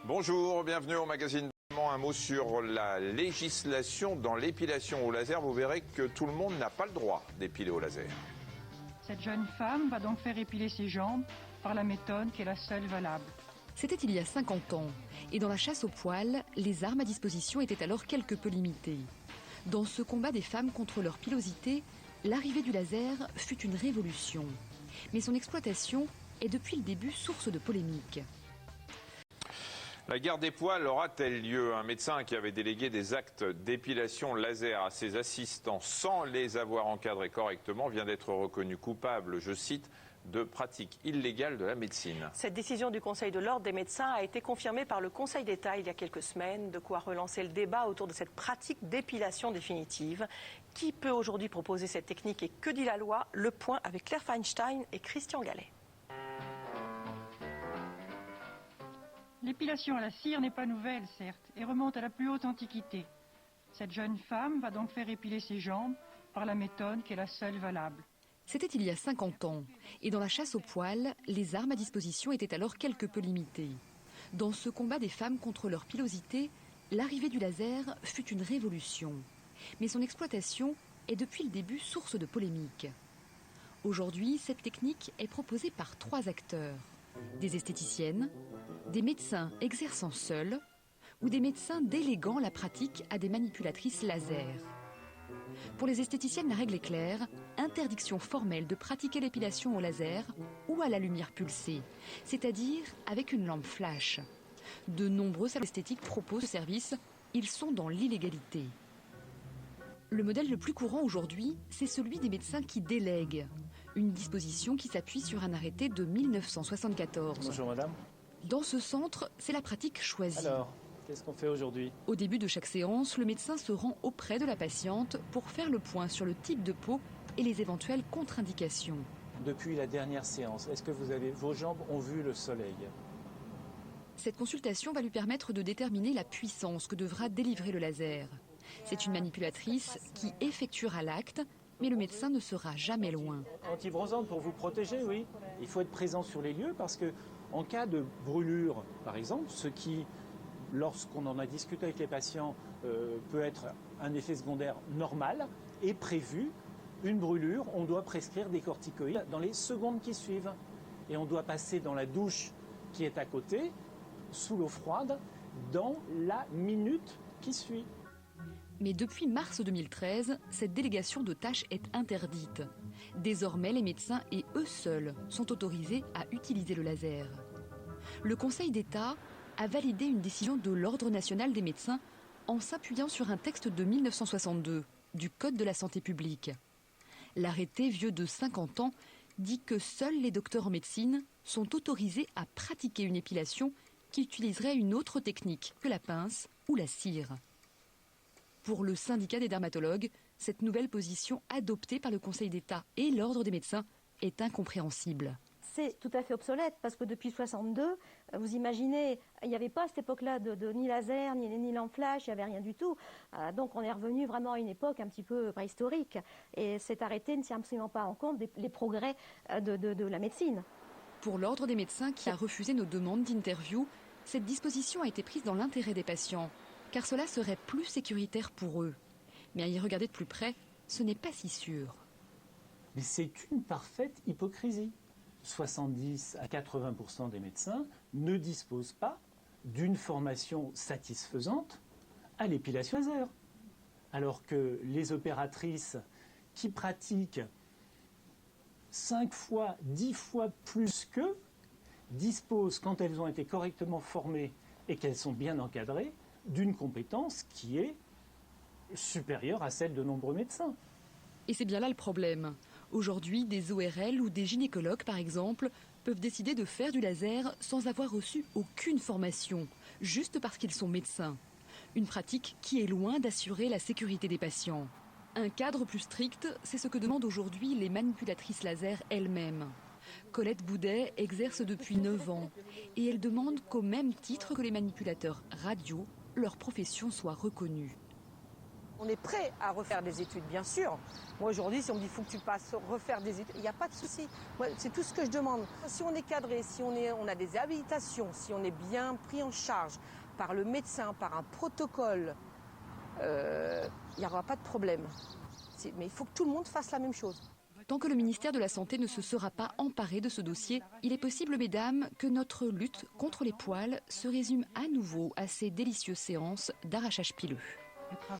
Bonjour, bienvenue au magazine. Un mot sur la législation dans l'épilation au laser. Vous verrez que tout le monde n'a pas le droit d'épiler au laser. Cette jeune femme va donc faire épiler ses jambes par la méthode qui est la seule valable. C'était il y a 50 ans, et dans la chasse au poil, les armes à disposition étaient alors quelque peu limitées. Dans ce combat des femmes contre leur pilosité, l'arrivée du laser fut une révolution. Mais son exploitation est depuis le début source de polémiques. La guerre des poils aura-t-elle lieu? Un médecin qui avait délégué des actes d'épilation laser à ses assistants sans les avoir encadrés correctement vient d'être reconnu coupable, je cite, de pratique illégale de la médecine. Cette décision du Conseil de l'Ordre des médecins a été confirmée par le Conseil d'État il y a quelques semaines, de quoi relancer le débat autour de cette pratique d'épilation définitive. Qui peut aujourd'hui proposer cette technique et que dit la loi? Le point avec Claire Feinstein et Christian Gallet. L'épilation à la cire n'est pas nouvelle, certes, et remonte à la plus haute antiquité. Cette jeune femme va donc faire épiler ses jambes par la méthode qui est la seule valable. C'était il y a 50 ans, et dans la chasse au poil, les armes à disposition étaient alors quelque peu limitées. Dans ce combat des femmes contre leur pilosité, l'arrivée du laser fut une révolution. Mais son exploitation est depuis le début source de polémiques. Aujourd'hui, cette technique est proposée par 3 acteurs. Des esthéticiennes, des médecins exerçant seuls ou des médecins déléguant la pratique à des manipulatrices laser. Pour les esthéticiennes, la règle est claire, interdiction formelle de pratiquer l'épilation au laser ou à la lumière pulsée, c'est-à-dire avec une lampe flash. De nombreux salles esthétiques proposent ce service, ils sont dans l'illégalité. Le modèle le plus courant aujourd'hui, c'est celui des médecins qui délèguent. Une disposition qui s'appuie sur un arrêté de 1974. Bonjour madame. Dans ce centre, c'est la pratique choisie. Alors, qu'est-ce qu'on fait aujourd'hui? Au début de chaque séance, le médecin se rend auprès de la patiente pour faire le point sur le type de peau et les éventuelles contre-indications. Depuis la dernière séance, est-ce que vos jambes ont vu le soleil? Cette consultation va lui permettre de déterminer la puissance que devra délivrer le laser. C'est une manipulatrice qui effectuera l'acte, mais le médecin ne sera jamais loin. Antibronzante pour vous protéger, oui. Il faut être présent sur les lieux parce que en cas de brûlure, par exemple, ce qui, lorsqu'on en a discuté avec les patients, peut être un effet secondaire normal, est prévu. Une brûlure, on doit prescrire des corticoïdes dans les secondes qui suivent. Et on doit passer dans la douche qui est à côté, sous l'eau froide, dans la minute qui suit. Mais depuis mars 2013, cette délégation de tâches est interdite. Désormais, les médecins et eux seuls sont autorisés à utiliser le laser. Le Conseil d'État a validé une décision de l'Ordre national des médecins en s'appuyant sur un texte de 1962 du Code de la santé publique. L'arrêté, vieux de 50 ans, dit que seuls les docteurs en médecine sont autorisés à pratiquer une épilation qui utiliserait une autre technique que la pince ou la cire. Pour le syndicat des dermatologues, cette nouvelle position adoptée par le Conseil d'État et l'Ordre des médecins est incompréhensible. C'est tout à fait obsolète parce que depuis 62, vous imaginez, il n'y avait pas à cette époque-là de ni laser, ni lampe flash, il n'y avait rien du tout. Donc on est revenu vraiment à une époque un petit peu préhistorique. Et cet arrêté ne tient absolument pas en compte les progrès de la médecine. Pour l'Ordre des médecins qui a refusé nos demandes d'interview, cette disposition a été prise dans l'intérêt des patients, car cela serait plus sécuritaire pour eux. Mais à y regarder de plus près, ce n'est pas si sûr. Mais c'est une parfaite hypocrisie. 70 à 80% des médecins ne disposent pas d'une formation satisfaisante à l'épilation laser. Alors que les opératrices qui pratiquent 5 fois, 10 fois plus qu'eux disposent, quand elles ont été correctement formées et qu'elles sont bien encadrées, d'une compétence qui est supérieure à celle de nombreux médecins. Et c'est bien là le problème. Aujourd'hui, des ORL ou des gynécologues, par exemple, peuvent décider de faire du laser sans avoir reçu aucune formation, juste parce qu'ils sont médecins. Une pratique qui est loin d'assurer la sécurité des patients. Un cadre plus strict, c'est ce que demandent aujourd'hui les manipulatrices laser elles-mêmes. Colette Boudet exerce depuis 9 ans et elle demande qu'au même titre que les manipulateurs radio, leur profession soit reconnue. On est prêt à refaire des études, bien sûr. Moi, aujourd'hui, si on me dit qu'il faut que tu passes refaire des études, il n'y a pas de souci. Moi, c'est tout ce que je demande. Si on est cadré, si on a des habilitations, si on est bien pris en charge par le médecin, par un protocole, il n'y aura pas de problème. Mais il faut que tout le monde fasse la même chose. Tant que le ministère de la Santé ne se sera pas emparé de ce dossier, il est possible, mesdames, que notre lutte contre les poils se résume à nouveau à ces délicieuses séances d'arrachage pileux.